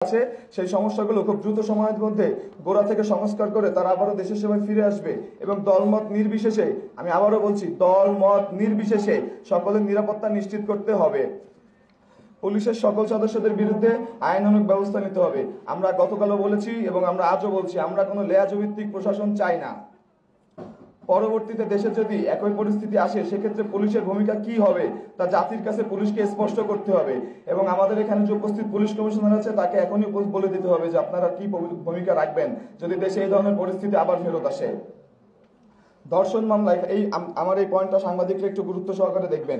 আছে সেই সমস্যাগুলো খুব দ্রুত সময়ের মধ্যে গোড়া থেকে সংস্কার করে তারা আবারও দেশের সেবায় ফিরে আসবে এবং দলমত নির্বিশেষে, আমি আবারও বলছি, দলমত নির্বিশেষে সকলের নিরাপত্তা নিশ্চিত করতে হবে। পুলিশের সকল সদস্যদের বিরুদ্ধে আইনানুগ ব্যবস্থা নিতে হবে। আমরা গতকালও বলেছি এবং আমরা আজও বলছি, আমরা কোনো লেয়াজভিত্তিক প্রশাসন চাই না। পরবর্তীতে দেশে যদি একই পরিস্থিতি আসে সেক্ষেত্রে পুলিশের ভূমিকা কি হবে তা জাতির কাছে পুলিশকে স্পষ্ট করতে হবে এবং আমাদের এখানে যে উপস্থিত পুলিশ কমিশনার আছে তাকে এখনই বলে দিতে হবে যে আপনারা কি ভূমিকা রাখবেন যদি দেশে এই ধরনের পরিস্থিতি আবার ফেরত আসে। ধর্ষণ মামলায় আমার এই পয়েন্টটা সাংবাদিকরা একটু গুরুত্ব সহকারে দেখবেন।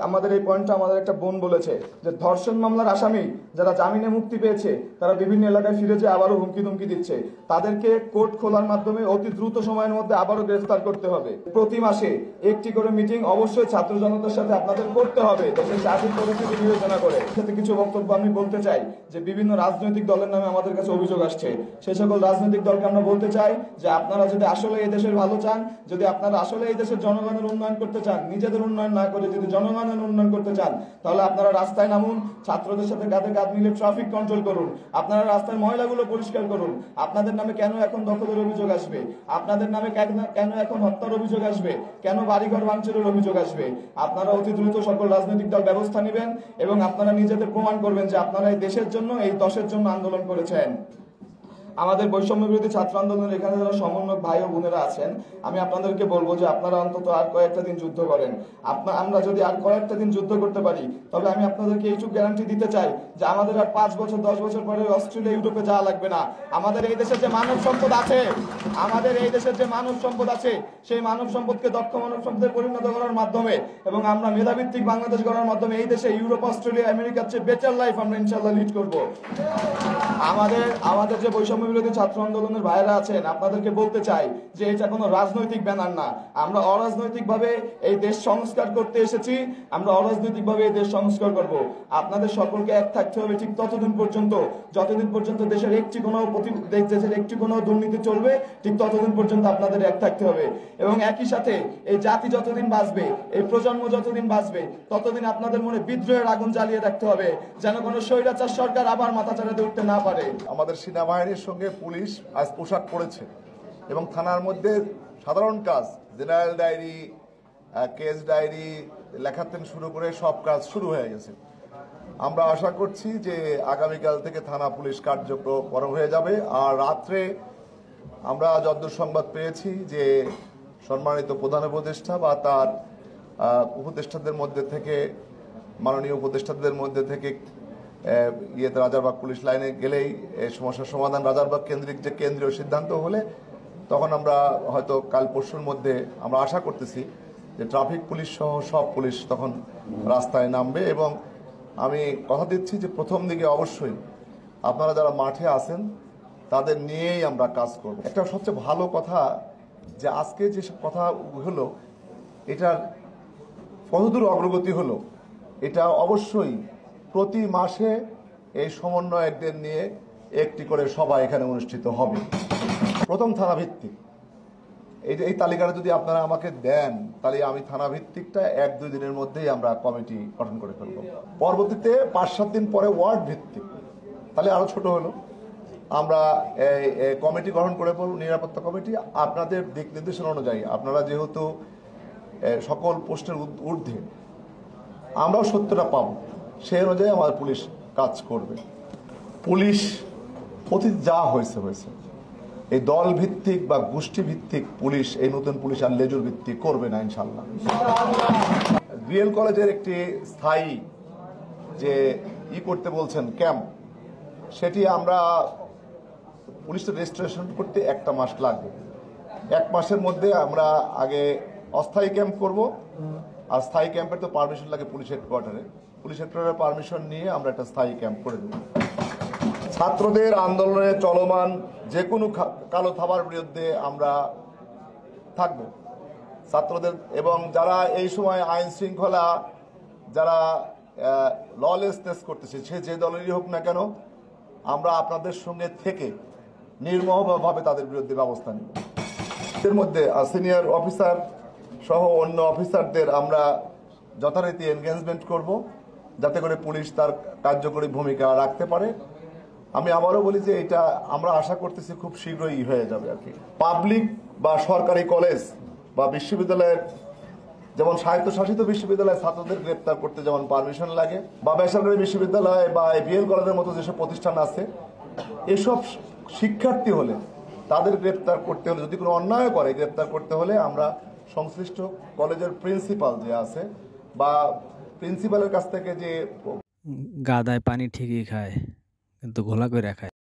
আমাদের এই পয়েন্টটা আমাদের একটা বোন বলেছে যে ধর্ষণ মামলার আসামি যারা জামিনে মুক্তি পেয়েছে তারা বিভিন্ন এলাকায় ফিরে যেয়ে আবারও হুমকি ধুমকি দিচ্ছে। তাদেরকে কোর্ট খোলার মাধ্যমে অতি দ্রুত সময়ের মধ্যে আবারও গ্রেফতার করতে হবে। প্রতি মাসে একটি করে মিটিং অবশ্যই ছাত্র জনতার সাথে আপনাদের করতে হবে দেশের চাকরির পরিস্থিতি বিবেচনা করে। সাথে কিছু বক্তব্য আমি বলতে চাই যে বিভিন্ন রাজনৈতিক দলের নামে আমাদের কাছে অভিযোগ আসছে। সেই সকল রাজনৈতিক দলকে আমরা বলতে চাই যে আপনারা যদি আসলে এই দেশের ভালো চান, যদি আপনারা আসলে এই দেশের জনগণের উন্নয়ন করতে চান, নিজেদের উন্নয়ন না করে যদি জনগণের উন্নয়ন করতে চান, তাহলে আপনারা রাস্তায় নামুন, ছাত্রদের সাথে কাঁধে কাঁধ মিলে ট্রাফিক কন্ট্রোল করুন, আপনারা রাস্তার ময়লাগুলো পরিষ্কার করুন। আপনাদের নামে কেন এখন দখলের অভিযোগ আসবে? আপনাদের নামে কেন এখন হত্যার অভিযোগ আসবে? কেন বাড়িঘর ভাঙচুরের অভিযোগ আসবে? আপনারা অতি দ্রুত সকল রাজনৈতিক দল ব্যবস্থা নেবেন এবং আপনারা নিজেদের প্রমাণ করবেন যে আপনারা এই দেশের জন্য, এই দশের জন্য আন্দোলন করেছেন। আমাদের বৈষম্য বিরোধী ছাত্র আন্দোলনের এখানে যারা সমন্বয়ক ভাই ও বোনেরা আছেন, আমি আপনাদেরকে বলবো যে আপনারা অন্তত আর কয়েকটা দিন যুদ্ধ করেন। আমরা যদি আর কয়েকটা দিন যুদ্ধ করতে পারি তবে আমি আপনাদেরকে এইটুকু গ্যারান্টি দিতে চাই যে আমাদের আর 5 বছর 10 বছর পরে অস্ট্রেলিয়া ইউরোপে যাওয়া লাগবে না। আমাদের এই দেশের যে মানব সম্পদ আছে, সেই মানব সম্পদকে দক্ষ মানব সম্পদে পরিণত করার মাধ্যমে এবং আমরা মেধাভিত্তিক বাংলাদেশ গড়ার মাধ্যমে এই দেশে ইউরোপ, অস্ট্রেলিয়া, আমেরিকার চেয়ে বেটার লাইফ আমরা ইনশাআল্লাহ লিড করব। আমাদের যে বৈষম্য বিরোধী ছাত্র আন্দোলনের ভাইরা আছেন, আপনাদেরকে বলতে চাই যে এটা কোনো রাজনৈতিক ব্যানার না। আমরা অরাজনৈতিকভাবে এই দেশ সংস্কার করতে এসেছি, আমরা অরাজনৈতিকভাবে এই দেশ সংস্কার করব। আপনাদের সকলকে এক থাকতে হবে ঠিক ততদিন পর্যন্ত যতদিন পর্যন্ত দেশের একটি কোনো দুর্নীতি চলবে, ঠিক ততদিন পর্যন্ত আপনাদের এক থাকতে হবে এবং একই সাথে এই জাতি যতদিন বাঁচবে, এই প্রজন্ম যতদিন বাঁচবে, ততদিন আপনাদের মনে বিদ্রোহের আগুন জ্বালিয়ে রাখতে হবে যেন কোনো স্বৈরাচার সরকার আবার মাথা চাড়াতে উঠতে না পারে। আমাদের সেনাবাহিনীর সঙ্গে পুলিশ আজ পোশাক পরেছে এবং থানার মধ্যে সাধারণ কাজ, জেনারেল ডায়েরি, কেস ডায়েরি লেখা থেকে শুরু করে সব কাজ শুরু হয়ে গেছে। আমরা আশা করছি যে আগামীকাল থেকে থানা পুলিশ কার্যক্রম হয়ে যাবে। আর রাত্রে আমরা যতদূর সংবাদ পেয়েছি যে সম্মানিত প্রধান উপদেষ্টা বা তার উপদেষ্টাদের মধ্যে থেকে, মাননীয় উপদেষ্টাদের মধ্যে থেকে রাজারবাগ পুলিশ লাইনে গেলেই এই সমস্যার সমাধান রাজারবাগ কেন্দ্রিক যে কেন্দ্রীয় সিদ্ধান্ত হলে তখন আমরা হয়তো কাল পরশুর মধ্যে আমরা আশা করতেছি যে ট্রাফিক পুলিশ সহ সব পুলিশ তখন রাস্তায় নামবে এবং আমি কথা দিচ্ছি যে প্রথম দিকে অবশ্যই আপনারা যারা মাঠে আছেন তাদের নিয়েই আমরা কাজ করব। একটা সবচেয়ে ভালো কথা যে আজকে যে কথা হলো এটার কতদূর অগ্রগতি হলো, এটা অবশ্যই প্রতি মাসে এই সমন্বয়কদের নিয়ে একটি করে সভা এখানে অনুষ্ঠিত হবে। প্রথম থানা ভিত্তিক এই তালিকাটা যদি আপনারা আমাকে দেন তাহলে আমি থানা ভিত্তিকটা 1-2 দিনের মধ্যেই আমরা কমিটি গঠন করে ফেলব। পরবর্তীতে 5-7 দিন পরে ওয়ার্ড ভিত্তিক, তাহলে আরো ছোট হলো, আমরা কমিটি গঠন করে ফেলব, নিরাপত্তা কমিটি। আপনাদের দিক নির্দেশনা অনুযায়ী আপনারা যেহেতু সকল পোস্টের ঊর্ধ্বে, আমরাও সত্যটা পাবো, সেই অনুযায়ী আমাদের পুলিশ কাজ করবে। পুলিশ অতীত যা হয়েছে এই দল ভিত্তিক বা গোষ্ঠী ভিত্তিক পুলিশ, এই নতুন পুলিশ আর লেজুর ভিত্তিক করবে না ইনশাল্লাহ। বিএল কলেজের একটি স্থায়ী যে করতে বলছেন ক্যাম্প, সেটি আমরা পুলিশের রেজিস্ট্রেশন করতে 1 মাস লাগবে। 1 মাসের মধ্যে আমরা আগে অস্থায়ী ক্যাম্প করব, আর স্থায়ী ক্যাম্পের তো পারমিশন লাগে পুলিশ হেডকোয়ার্টারের পারমিশন নিয়ে আমরা একটা স্থায়ী ক্যাম্প করে দেব। ছাত্রদের আন্দোলনে চলমান যে কোনো কালো থাবার বিরুদ্ধে আমরা থাকব। ছাত্রদের এবং যারা এই সময় আইন শৃঙ্খলা, যারা ললেসনেস করতেছে, সে যে দলেরই হোক না কেন, আমরা আপনাদের সঙ্গে থেকে নির্মমভাবে তাদের বিরুদ্ধে ব্যবস্থা নিব। এর মধ্যে সিনিয়র অফিসার সহ অন্য অফিসারদের আমরা যথারীতি এনগেজমেন্ট করব যাতে করে পুলিশ তার কার্যকরী ভূমিকা রাখতে পারে। আমি আবারও বলি যে এটা আমরা আশা করতেছি খুব শীঘ্রই হয়ে যাবে আর কি। পাবলিক বা সরকারি কলেজ বা বিশ্ববিদ্যালয়ের, যেমন স্বায়ত্তশাসিত বিশ্ববিদ্যালয়ের ছাত্রদের গ্রেপ্তার করতে যেমন পারমিশন লাগে, বা বেসরকারি বিশ্ববিদ্যালয় বা বিএল কলেজের মতো যেসব প্রতিষ্ঠান আছে, এসব শিক্ষার্থী হলে তাদের গ্রেপ্তার করতে হলে, যদি কোনো অন্যায় করে গ্রেপ্তার করতে হলে আমরা সংশ্লিষ্ট কলেজের প্রিন্সিপাল যে আছে বা প্রিন্সিপালের কাছ থেকে যে গাদায় পানি ঠিকই খায়, কিন্তু ঘোলা করে খায়।